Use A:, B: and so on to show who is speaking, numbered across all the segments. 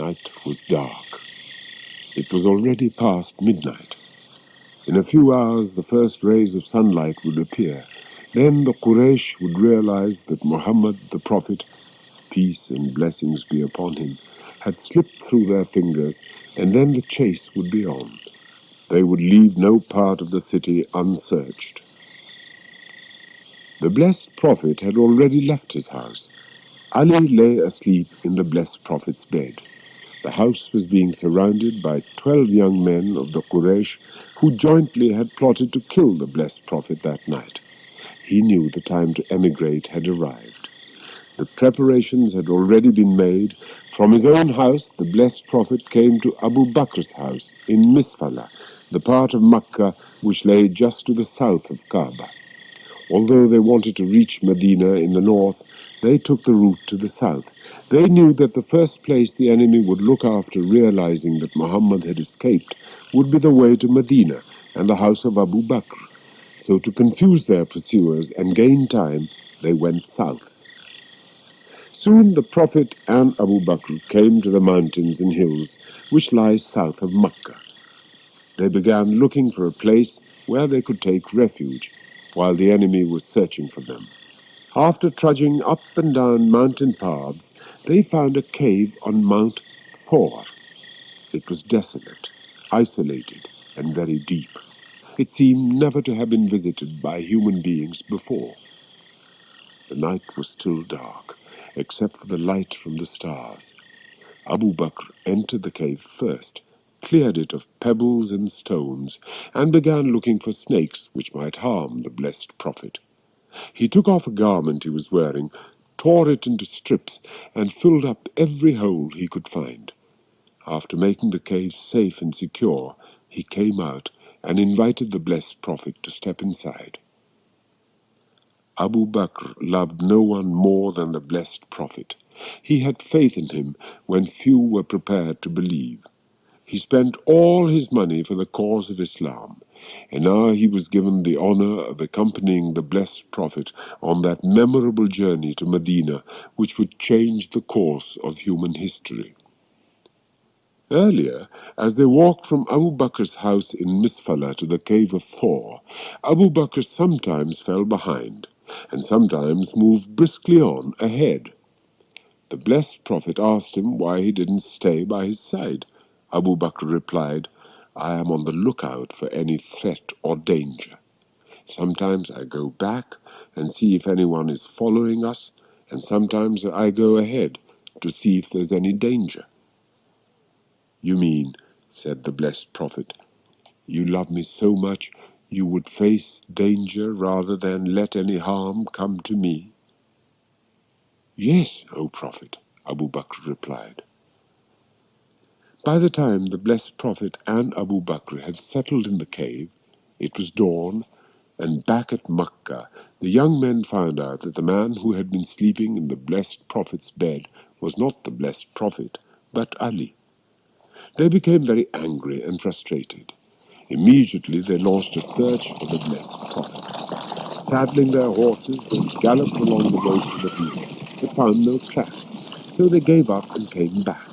A: night was dark. It was already past midnight. In a few hours, the first rays of sunlight would appear. Then the Quraysh would realize that Muhammad, the Prophet, peace and blessings be upon him, had slipped through their fingers, and then the chase would be on. They would leave no part of the city unsearched. The blessed Prophet had already left his house. Ali lay asleep in the blessed Prophet's bed. The house was being surrounded by 12 young men of the Quraysh who jointly had plotted to kill the blessed Prophet that night. He knew the time to emigrate had arrived. The preparations had already been made. From his own house, the blessed Prophet came to Abu Bakr's house in Misfala, the part of Makkah which lay just to the south of Kaaba. Although they wanted to reach Medina in the north, they took the route to the south. They knew that the first place the enemy would look after realizing that Muhammad had escaped would be the way to Medina and the house of Abu Bakr. So to confuse their pursuers and gain time, they went south. Soon the Prophet and Abu Bakr came to the mountains and hills which lie south of Makkah. They began looking for a place where they could take refuge while the enemy was searching for them. After trudging up and down mountain paths, they found a cave on Mount Thor. It was desolate, isolated, and very deep. It seemed never to have been visited by human beings before. The night was still dark, except for the light from the stars. Abu Bakr entered the cave first, cleared it of pebbles and stones, and began looking for snakes which might harm the blessed Prophet. He took off a garment he was wearing, tore it into strips, and filled up every hole he could find. After making the cave safe and secure, he came out and invited the blessed Prophet to step inside. Abu Bakr loved no one more than the blessed Prophet. He had faith in him when few were prepared to believe. He spent all his money for the cause of Islam, and now he was given the honor of accompanying the blessed Prophet on that memorable journey to Medina which would change the course of human history. Earlier, as they walked from Abu Bakr's house in Misfala to the cave of Thor, Abu Bakr sometimes fell behind, and sometimes moved briskly on ahead. The blessed Prophet asked him why he didn't stay by his side. Abu Bakr replied, "I am on the lookout for any threat or danger. Sometimes I go back and see if anyone is following us, and sometimes I go ahead to see if there's any danger." "You mean," said the blessed Prophet, "you love me so much you would face danger rather than let any harm come to me?" "Yes, O Prophet," Abu Bakr replied. By the time the blessed Prophet and Abu Bakr had settled in the cave, it was dawn, and back at Makkah, the young men found out that the man who had been sleeping in the blessed Prophet's bed was not the blessed Prophet, but Ali. They became very angry and frustrated. Immediately they launched a search for the blessed Prophet. Saddling their horses, they galloped along the road to Medina, but found no tracks, so they gave up and came back.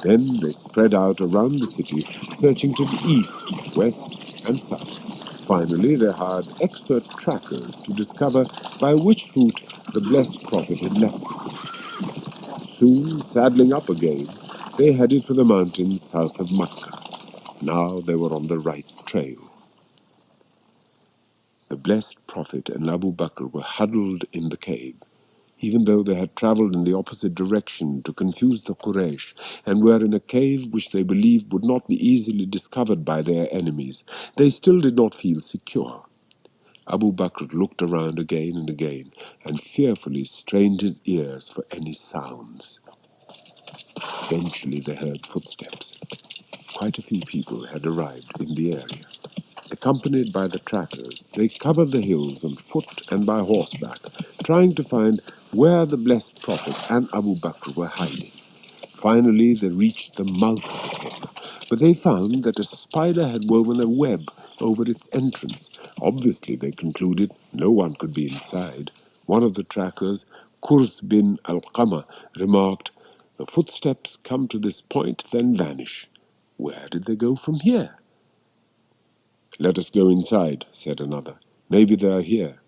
A: Then they spread out around the city, searching to the east, west, and south. Finally, they hired expert trackers to discover by which route the blessed Prophet had left the city. Soon, saddling up again, they headed for the mountains south of Makkah. Now they were on the right trail. The blessed Prophet and Abu Bakr were huddled in the cave. Even though they had traveled in the opposite direction to confuse the Quraysh and were in a cave which they believed would not be easily discovered by their enemies, they still did not feel secure. Abu Bakr looked around again and again and fearfully strained his ears for any sounds. Eventually they heard footsteps. Quite a few people had arrived in the area. Accompanied by the trackers, they covered the hills on foot and by horseback, trying to find where the blessed Prophet and Abu Bakr were hiding. Finally, they reached the mouth of the cave, but they found that a spider had woven a web over its entrance. Obviously, they concluded, no one could be inside. One of the trackers, Kurs bin al-Qama, remarked, The footsteps come to this point, then vanish. Where did they go from here? Let us go inside, said another. Maybe they are here.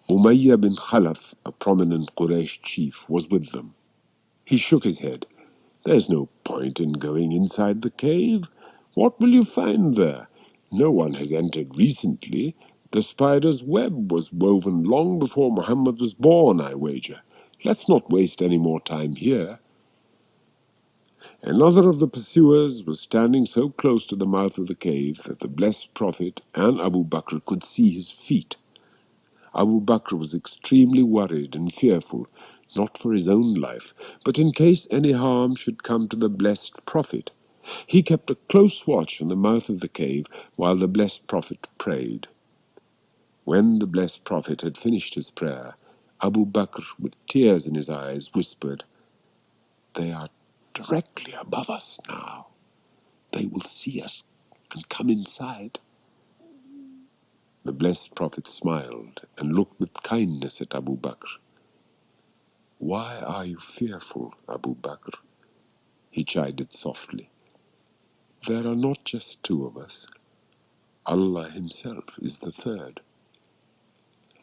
A: Umayyah bin Khalaf, a prominent Quraysh chief, was with them. He shook his head. There's no point in going inside the cave. What will you find there? No one has entered recently. The spider's web was woven long before Muhammad was born, I wager. Let's not waste any more time here. Another of the pursuers was standing so close to the mouth of the cave that the blessed Prophet and Abu Bakr could see his feet. Abu Bakr was extremely worried and fearful, not for his own life, but in case any harm should come to the blessed Prophet. He kept a close watch on the mouth of the cave while the blessed Prophet prayed. When the blessed Prophet had finished his prayer, Abu Bakr, with tears in his eyes, whispered, "They are directly above us now. They will see us and come inside." The blessed Prophet smiled and looked with kindness at Abu Bakr. "Why are you fearful, Abu Bakr?" He chided softly. "There are not just two of us. Allah himself is the third."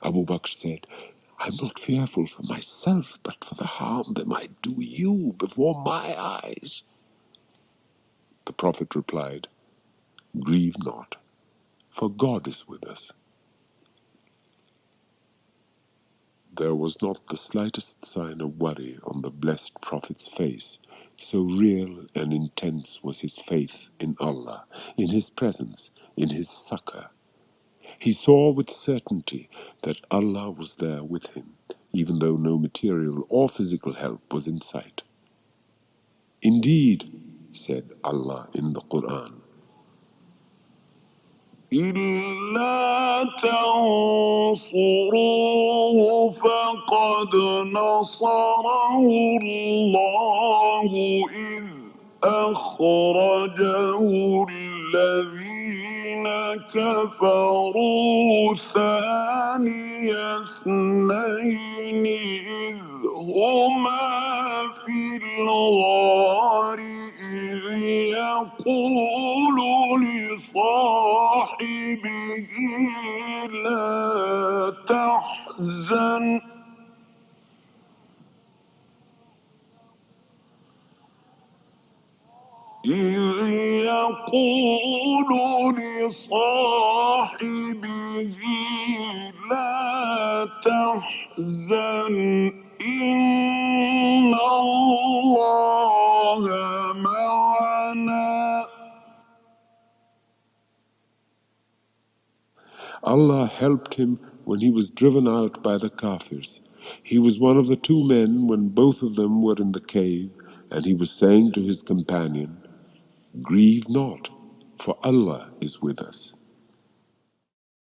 A: Abu Bakr said, "I'm not fearful for myself, but for the harm they might do you before my eyes." The Prophet replied, "Grieve not, for God is with us." There was not the slightest sign of worry on the blessed Prophet's face, so real and intense was his faith in Allah, in his presence, in his succor. He saw with certainty that Allah was there with him, even though no material or physical help was in sight. "Indeed," said Allah in the Quran, إِلَّا تَنْصُرُوهُ فَقَدْ نَصَرَهُ اللَّهُ إِذْ أَخْرَجَهُ الَّذِينَ كَفَرُوا ثَانِيَ اثْنَيْنِ إِذْ هُمَا فِي الْغَارِ إِذْ يَقُولُ لِصَاحِبِهِ لَا تَحْزَنْ إِنَّ اللَّهَ مَعَنَا. Allah helped him when he was driven out by the Kafirs. He was one of the two men when both of them were in the cave, and he was saying to his companion, "Grieve not, for Allah is with us."